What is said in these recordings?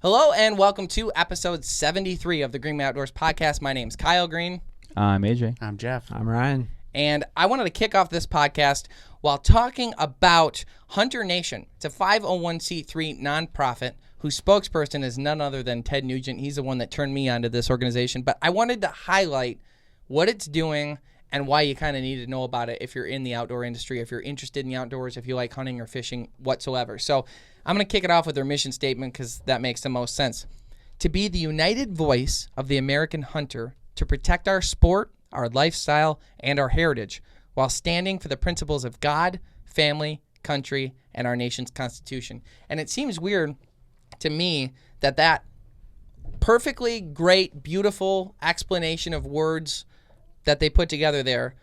Hello and welcome to episode 73 of the Green Man Outdoors podcast. My name's Kyle Green. I'm AJ. I'm Jeff. I'm Ryan. And I wanted to kick off this podcast while talking about Hunter Nation. It's a 501c3 nonprofit whose spokesperson is none other than Ted Nugent. He's the one that turned me onto this organization. But I wanted to highlight what it's doing and why you kind of need to know about it if you're in the outdoor industry, if you're interested in the outdoors, if you like hunting or fishing whatsoever. So I'm going to kick it off with their mission statement because that makes the most sense. To be the united voice of the American hunter to protect our sport, our lifestyle, and our heritage while standing for the principles of God, family, country, and our nation's constitution. And it seems weird to me that perfectly great, beautiful explanation of words that they put together there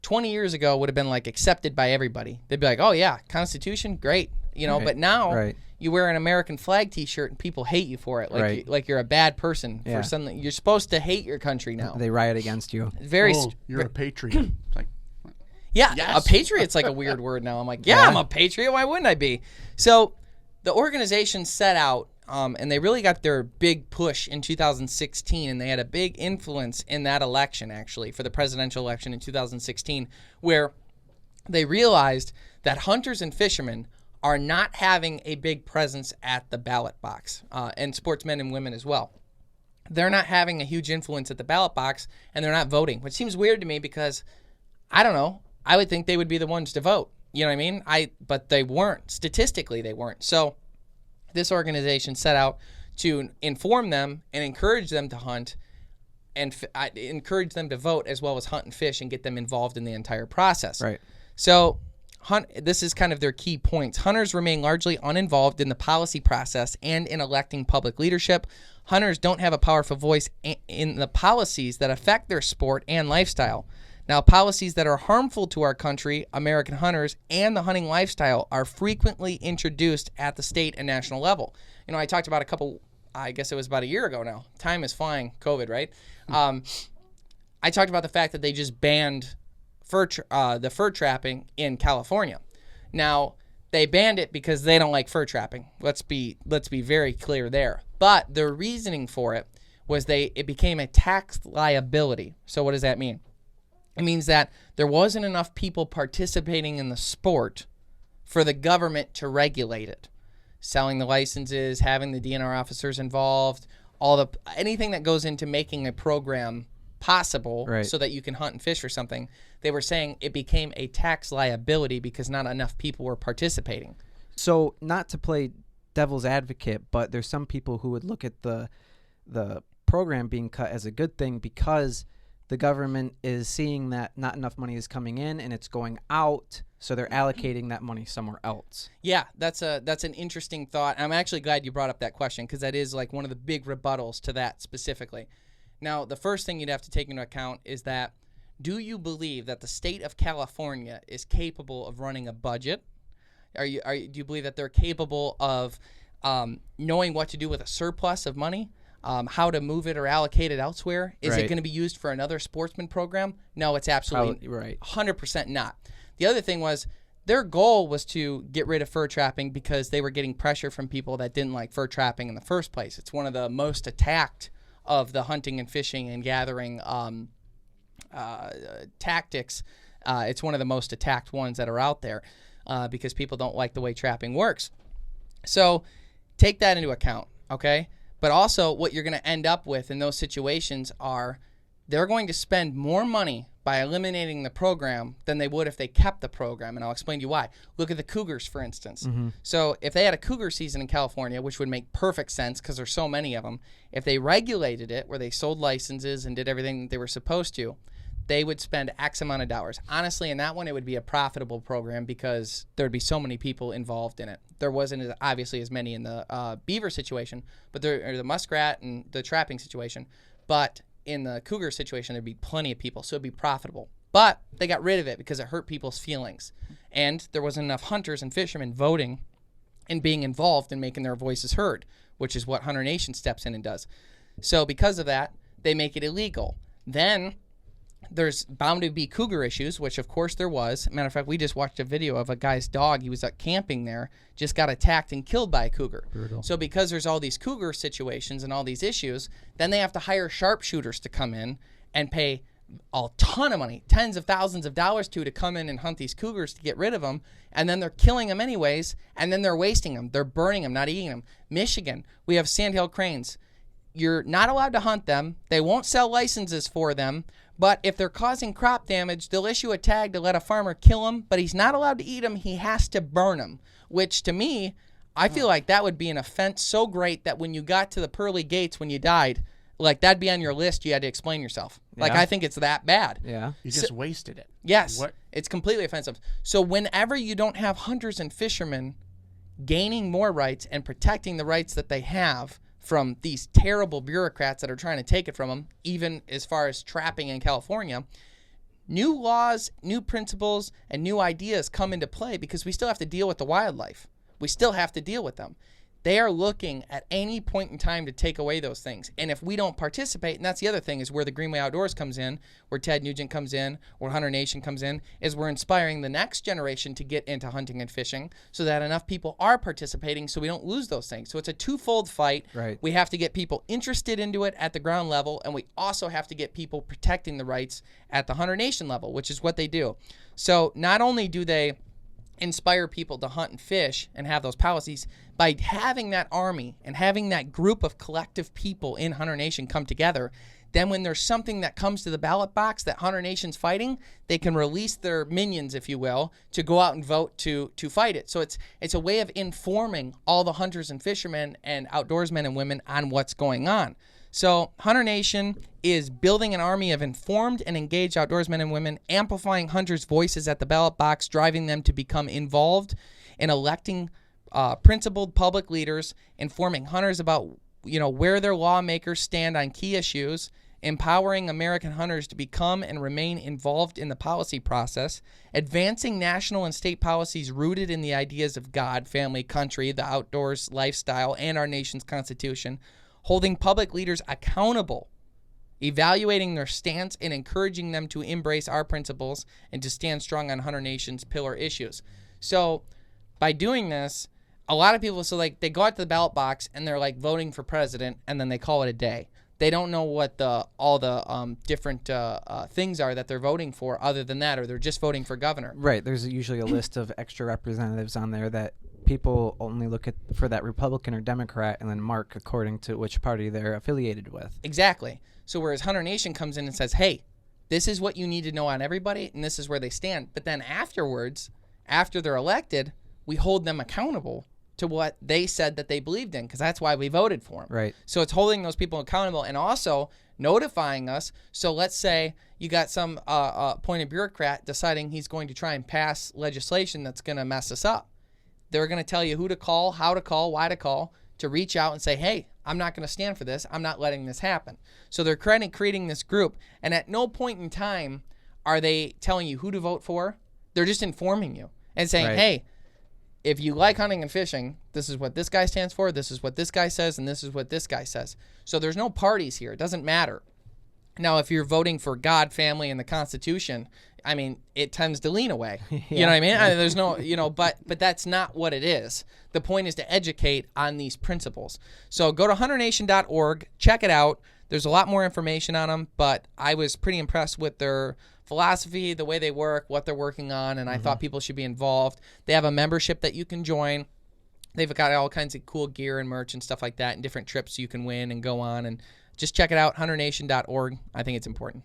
20 years ago would have been like accepted by everybody. They'd be like, oh yeah, Constitution, great. You know, right. But now right. You wear an American flag t-shirt and people hate you for it. Like, right. like you're a bad person for something. You're supposed to hate your country now. They riot against you. You're a patriot. It's like, yeah, yes. A patriot's like a weird word now. I'm like, I'm a patriot. Why wouldn't I be? So the organization set out, and they really got their big push in 2016, and they had a big influence in that election, actually, for the presidential election in 2016, where they realized that hunters and fishermen are not having a big presence at the ballot box, and sportsmen and women as well. They're not having a huge influence at the ballot box, and they're not voting, which seems weird to me because, I don't know, I would think they would be the ones to vote. You know what I mean? But they weren't. Statistically, they weren't. So this organization set out to inform them and encourage them to hunt and encourage them to vote as well as hunt and fish and get them involved in the entire process. Right. So this is kind of their key points. Hunters remain largely uninvolved in the policy process and in electing public leadership. Hunters don't have a powerful voice in the policies that affect their sport and lifestyle. Now, policies that are harmful to our country, American hunters, and the hunting lifestyle are frequently introduced at the state and national level. You know, I talked about I guess it was about a year ago now. Time is flying, COVID, right? I talked about the fact that they just banned the fur trapping in California. Now, they banned it because they don't like fur trapping. Let's be very clear there. But their reasoning for it was it became a tax liability. So what does that mean? It means that there wasn't enough people participating in the sport for the government to regulate it. Selling the licenses, having the DNR officers involved, anything that goes into making a program possible so that you can hunt and fish for something. They were saying it became a tax liability because not enough people were participating. So not to play devil's advocate, but there's some people who would look at the program being cut as a good thing because the government is seeing that not enough money is coming in and it's going out, so they're allocating that money somewhere else. Yeah, that's an interesting thought. I'm actually glad you brought up that question because that is like one of the big rebuttals to that specifically. Now, the first thing you'd have to take into account is that do you believe that the state of California is capable of running a budget? Do you believe that they're capable of knowing what to do with a surplus of money? How to move it or allocate it elsewhere? Is it going to be used for another sportsman program? No, it's absolutely 100% not. The other thing was their goal was to get rid of fur trapping because they were getting pressure from people that didn't like fur trapping in the first place. It's one of the most attacked of the hunting and fishing and gathering tactics. It's one of the most attacked ones that are out there because people don't like the way trapping works. So take that into account, okay? But also what you're going to end up with in those situations are they're going to spend more money by eliminating the program than they would if they kept the program, and I'll explain to you why. Look at the Cougars, for instance. Mm-hmm. So if they had a Cougar season in California, which would make perfect sense because there's so many of them, if they regulated it where they sold licenses and did everything they were supposed to, they would spend X amount of dollars. Honestly, in that one, it would be a profitable program because there would be so many people involved in it. There wasn't obviously as many in the beaver situation, or the muskrat and the trapping situation, but in the cougar situation, there'd be plenty of people, so it'd be profitable. But they got rid of it because it hurt people's feelings. And there wasn't enough hunters and fishermen voting and being involved in making their voices heard, which is what Hunter Nation steps in and does. So because of that, they make it illegal. Then there's bound to be cougar issues, which of course there was. Matter of fact, we just watched a video of a guy's dog. He was camping there, just got attacked and killed by a cougar. Brutal. So because there's all these cougar situations and all these issues, then they have to hire sharpshooters to come in and pay a ton of money, tens of thousands of dollars to come in and hunt these cougars to get rid of them, and then they're killing them anyways, and then they're wasting them. They're burning them, not eating them. Michigan, we have sandhill cranes. You're not allowed to hunt them. They won't sell licenses for them, but if they're causing crop damage, they'll issue a tag to let a farmer kill them, but he's not allowed to eat them. He has to burn them, which to me, I feel like that would be an offense so great that when you got to the pearly gates when you died, like that'd be on your list. You had to explain yourself. Like, I think it's that bad. Yeah. You just wasted it. Yes. What? It's completely offensive. So whenever you don't have hunters and fishermen gaining more rights and protecting the rights that they have from these terrible bureaucrats that are trying to take it from them, even as far as trapping in California, new laws, new principles, and new ideas come into play because we still have to deal with the wildlife. We still have to deal with them. They are looking at any point in time to take away those things. And if we don't participate, and that's the other thing, is where the Greenway Outdoors comes in, where Ted Nugent comes in, where Hunter Nation comes in, is we're inspiring the next generation to get into hunting and fishing so that enough people are participating so we don't lose those things. So it's a twofold fight. Right. We have to get people interested into it at the ground level, and we also have to get people protecting the rights at the Hunter Nation level, which is what they do. So not only do they inspire people to hunt and fish and have those policies, by having that army and having that group of collective people in Hunter Nation come together, then when there's something that comes to the ballot box that Hunter Nation's fighting, they can release their minions, if you will, to go out and vote to fight it. So it's a way of informing all the hunters and fishermen and outdoorsmen and women on what's going on. So Hunter Nation is building an army of informed and engaged outdoorsmen and women, amplifying hunters' voices at the ballot box, driving them to become involved in electing principled public leaders, informing hunters about where their lawmakers stand on key issues, empowering American hunters to become and remain involved in the policy process, advancing national and state policies rooted in the ideas of God, family, country, the outdoors lifestyle, and our nation's Constitution, holding public leaders accountable, evaluating their stance, and encouraging them to embrace our principles and to stand strong on Hunter Nation's pillar issues. So by doing this, a lot of people, they go out to the ballot box and they're voting for president, and then they call it a day. They don't know what all the different things are that they're voting for other than that, or they're just voting for governor. Right. There's usually a list of extra representatives on there that people only look at for that Republican or Democrat and then mark according to which party they're affiliated with. Exactly. So whereas Hunter Nation comes in and says, hey, this is what you need to know on everybody, and this is where they stand. But then afterwards, after they're elected, we hold them accountable to what they said that they believed in, because that's why we voted for them. Right. So it's holding those people accountable and also notifying us. So let's say you got some appointed bureaucrat deciding he's going to try and pass legislation that's going to mess us up. They're going to tell you who to call, how to call, why to call, to reach out and say, hey, I'm not going to stand for this. I'm not letting this happen. So they're creating this group, and at no point in time are they telling you who to vote for. They're just informing you and saying, Right. hey, if you like hunting and fishing, this is what this guy stands for, this is what this guy says, and this is what this guy says. So there's no parties here. It doesn't matter. Now, if you're voting for God, family, and the Constitution, I mean, it tends to lean away. You know what I mean? There's no, but that's not what it is. The point is to educate on these principles. So go to hunternation.org, check it out. There's a lot more information on them, but I was pretty impressed with their philosophy, the way they work, what they're working on, and I thought people should be involved. They have a membership that you can join. They've got all kinds of cool gear and merch and stuff like that, and different trips you can win and go on. And just check it out, hunternation.org. I think it's important.